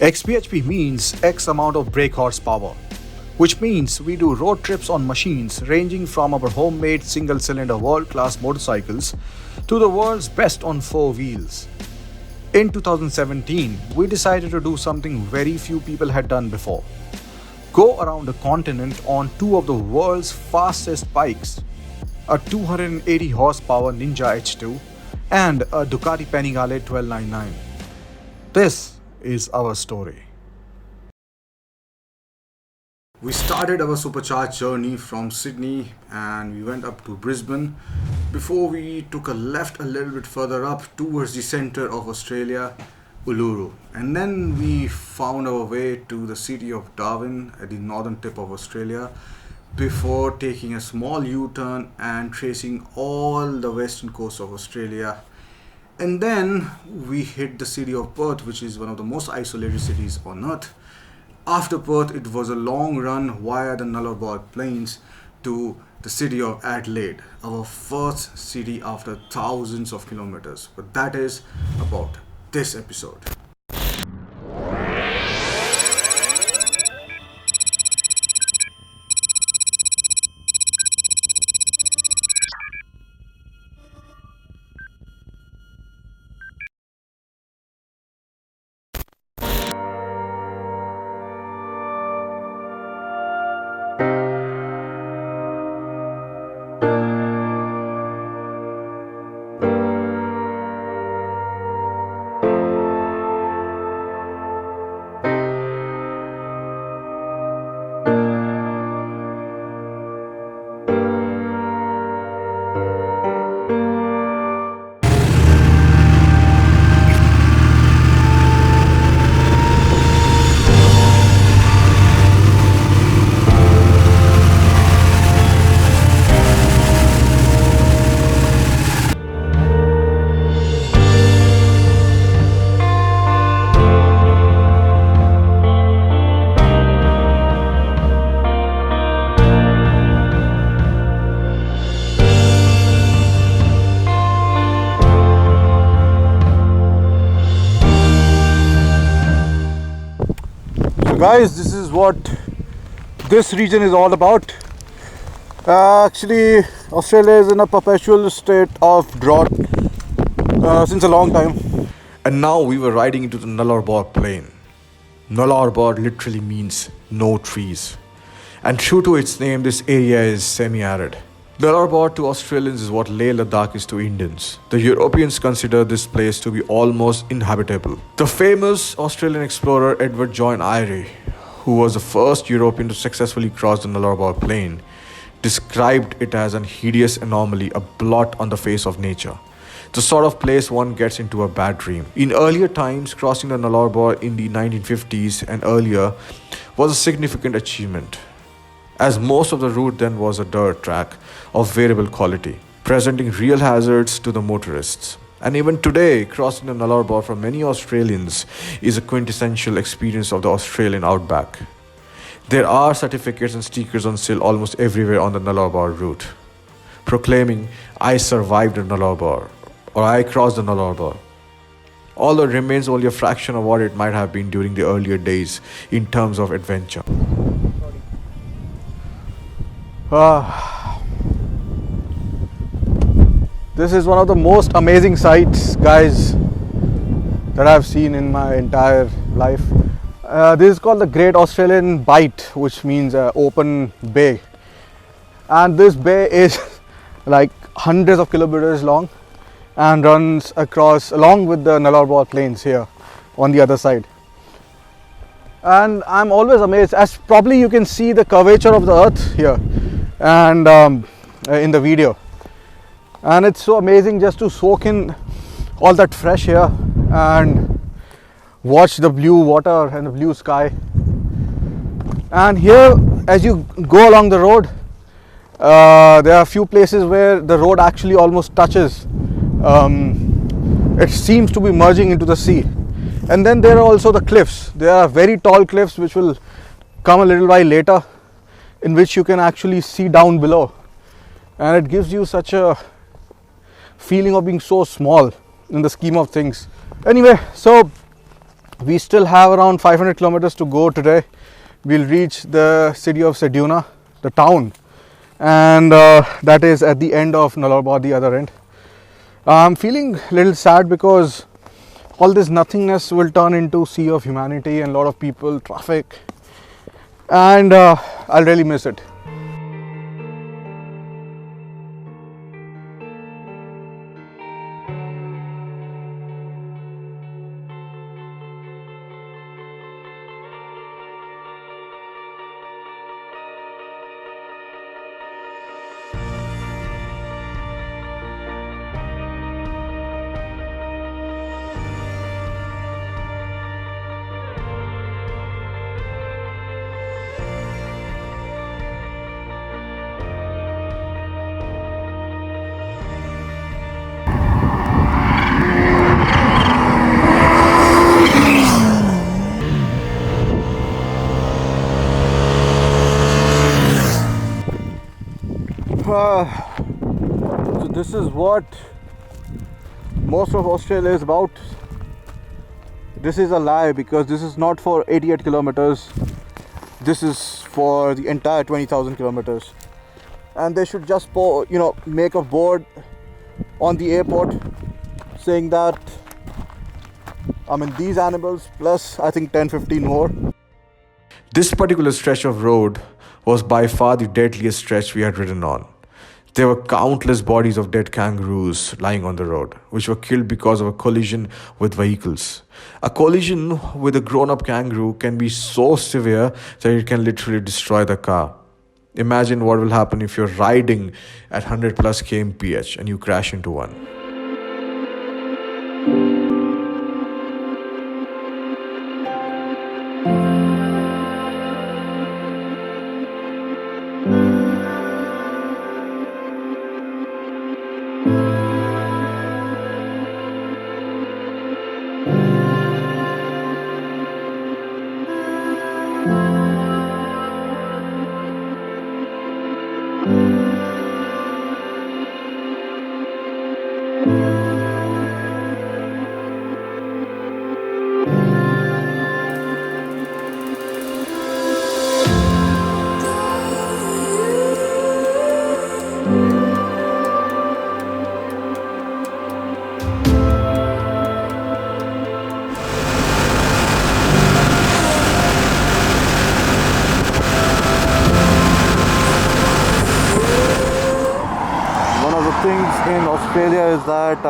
xBhp means X amount of brake horsepower, which means we do road trips on machines ranging from our homemade single-cylinder world-class motorcycles to the world's best on four wheels. In 2017, we decided to do something very few people had done before. Go around the continent on two of the world's fastest bikes, a 280 horsepower Ninja H2 and a Ducati Panigale 1299. This is our story. We started our supercharged journey from Sydney and we went up to Brisbane before we took a left a little bit further up towards the center of Australia, Uluru. And then we found our way to the city of Darwin at the northern tip of Australia before taking a small U-turn and tracing all the western coast of Australia. And then we hit the city of Perth, which is one of the most isolated cities on earth. After Perth, it was a long run via the Nullarbor plains to the city of Adelaide, our first city after thousands of kilometers. But that is about this episode. Guys, this is what this region is all about. Actually, Australia is in a perpetual state of drought since a long time. And now we were riding into the Nullarbor plain. Nullarbor literally means no trees. And true to its name, this area is semi-arid. Nullarbor to Australians is what Leh Ladakh is to Indians. The Europeans consider this place to be almost inhabitable. The famous Australian explorer Edward John Eyre, who was the first European to successfully cross the Nullarbor plain, described it as an hideous anomaly, a blot on the face of nature. The sort of place one gets into a bad dream. In earlier times, crossing the Nullarbor in the 1950s and earlier was a significant achievement, as most of the route then was a dirt track of variable quality, presenting real hazards to the motorists. And even today, crossing the Nullarbor for many Australians is a quintessential experience of the Australian outback. There are certificates and stickers on sale almost everywhere on the Nullarbor route, proclaiming, "I survived the Nullarbor," or "I crossed the Nullarbor," although it remains only a fraction of what it might have been during the earlier days in terms of adventure. This is one of the most amazing sights, guys, that I've seen in my entire life. This is called the Great Australian Bight, which means open bay. And this bay is like hundreds of kilometers long and runs across along with the Nullarbor plains here on the other side. And I'm always amazed, as probably you can see the curvature of the earth here and in the video. And it's so amazing just to soak in all that fresh air and watch the blue water and the blue sky. And here, as you go along the road, there are a few places where the road actually almost touches. It seems to be merging into the sea. And then there are also the cliffs. There are very tall cliffs which will come a little while later, in which you can actually see down below. And it gives you such a feeling of being so small in the scheme of things. Anyway, so We still have around 500 kilometers to go today. We'll reach the city of Seduna, the town, and that is at the end of Nullarbor, the other end. I'm feeling a little sad because all this nothingness will turn into sea of humanity and a lot of people, traffic, and I'll really miss it. So this is what most of Australia is about. This is a lie because this is not for 88 kilometers. This is for the entire 20,000 kilometers. And they should just make a board on the airport saying that these animals plus I think 10-15 more. This particular stretch of road was by far the deadliest stretch we had ridden on. There were countless bodies of dead kangaroos lying on the road, which were killed because of a collision with vehicles. A collision with a grown-up kangaroo can be so severe that it can literally destroy the car. Imagine what will happen if you're riding at 100 plus kmph and you crash into one. In Australia is that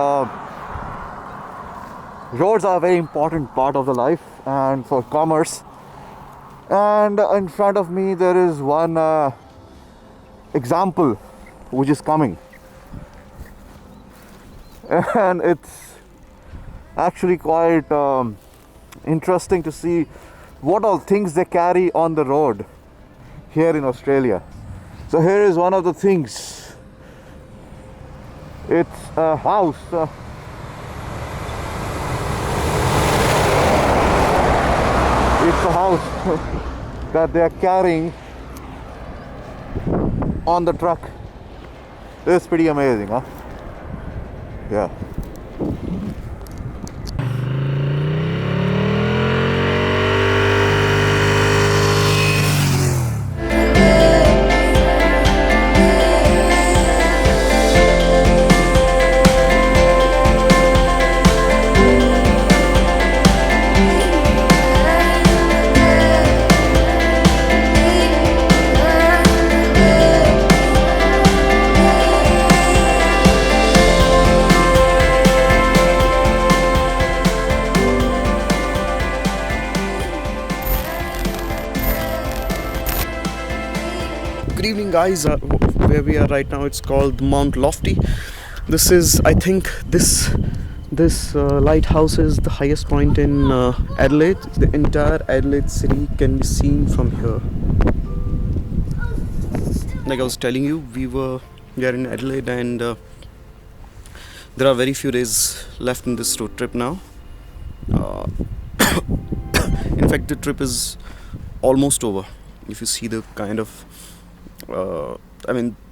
roads are a very important part of the life and for commerce. And in front of me there is one example which is coming, and it's actually quite interesting to see what all things they carry on the road here in Australia. So here is one of the things. It's a house. It's a house that they are carrying on the truck. This is pretty amazing, huh? Yeah. Good evening, guys. Where we are right now, it's called Mount Lofty. This is, I think, this lighthouse is the highest point in Adelaide. The entire Adelaide city can be seen from here. Like I was telling you, we are in Adelaide, and there are very few days left in this road trip now. In fact, the trip is almost over. If you see the kind of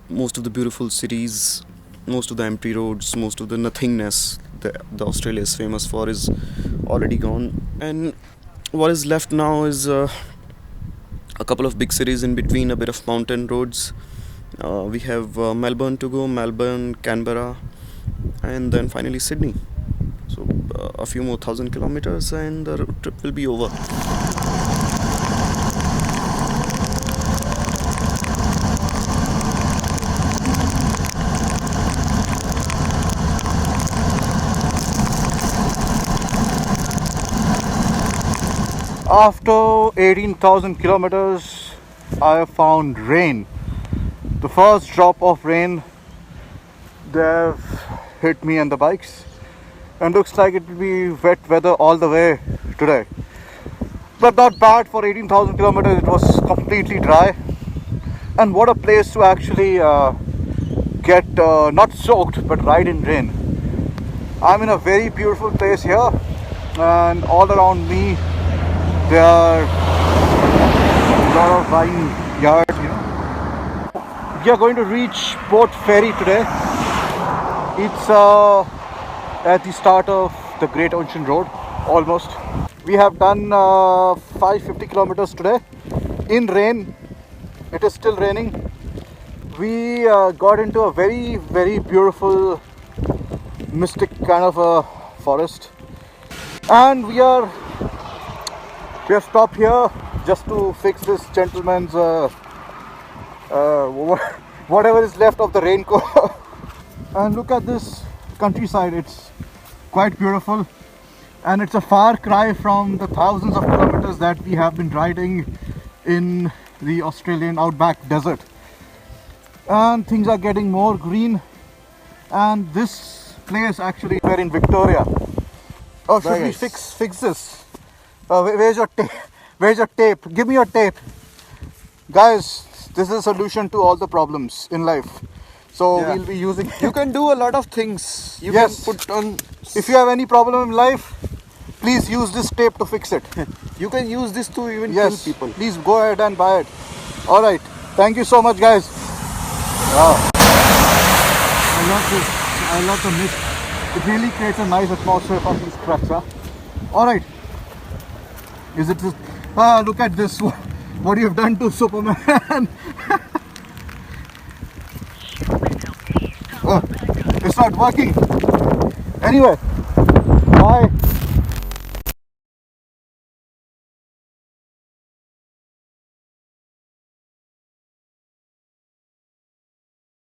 most of the beautiful cities, most of the empty roads, most of the nothingness, the Australia is famous for is already gone, and what is left now is a couple of big cities in between, a bit of mountain roads. We have Melbourne to go, Melbourne, Canberra, and then finally Sydney. So a few more 1,000 kilometers and the road trip will be over. After 18,000 kilometers, I have found rain. The first drop of rain, they've hit me and the bikes, and looks like it will be wet weather all the way today. But not bad for 18,000 kilometers. It was completely dry, and what a place to actually get not soaked but ride in rain. I'm in a very beautiful place here, and all around me there are a lot of riding yards, you know. We are going to reach Port Fairy today. It's at the start of the Great Ocean Road, almost. We have done 550 kilometers today in rain. It is still raining. We got into a very, very beautiful, mystic kind of a forest, and we have stopped here just to fix this gentleman's whatever is left of the raincoat. And look at this countryside. It's quite beautiful, and it's a far cry from the thousands of kilometers that we have been riding in the Australian outback desert. And things are getting more green, and this place, actually, we're in Victoria. Oh, should we fix this? Where's your tape? Where's your tape? Give me your tape. Guys, this is a solution to all the problems in life. So we'll be using... You can do a lot of things. You Yes. can put on... If you have any problem in life, please use this tape to fix it. You can use this to even Yes, kill people. please go ahead and buy it. Alright, thank you so much, guys. Wow. I love this. I love the mist. It really creates a nice atmosphere for these tracks, huh? Alright. Is it this? Look at this. What you have done to Superman. Oh, it's not working. Anyway, bye.